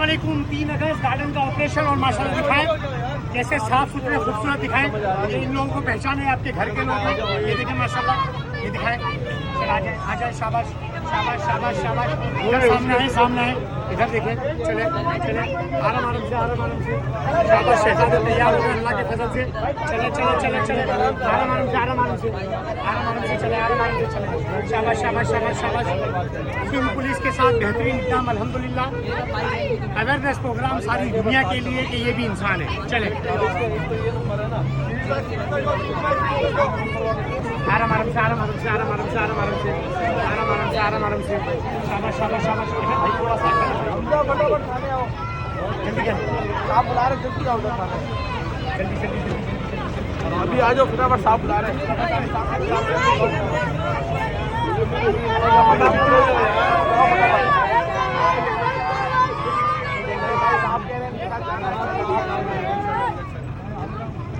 अस्सलामुअलैकुम। 3 अगस्त गार्डन का ऑपरेशन और माशाल्लाह दिखाएं कैसे साफ सुथरे खूबसूरत दिखाएं। ये इन लोगों को पहचाने आपके घर के लोग हैं। ये देखें माशाल्लाह, ये दिखाएं। आ जाए शाबाश शाबाश शाबाश शाबाश। इधर सामने आए इधर देखें। चले चले आराम से शाबाश। शहजादे तैयार हो गए अल्लाह के फजल से। चले चले चले चले आराम से चले शाबाश शाबाश शाबाश शाबाश। सिंध पुलिस के साथ बेहतरीन इंतजाम अल्हम्दुलिल्लाह। अवेयरनेस प्रोग्राम सारी दुनिया के लिए कि ये भी इंसान है। चले आराम से शाबाश शाबाश शाबाश। भाई थोड़ा सा जल्दी आप बुला रहे जल्दी आओ जल्दी अभी आ जाओ फटाफट साहब बुला रहे हैं।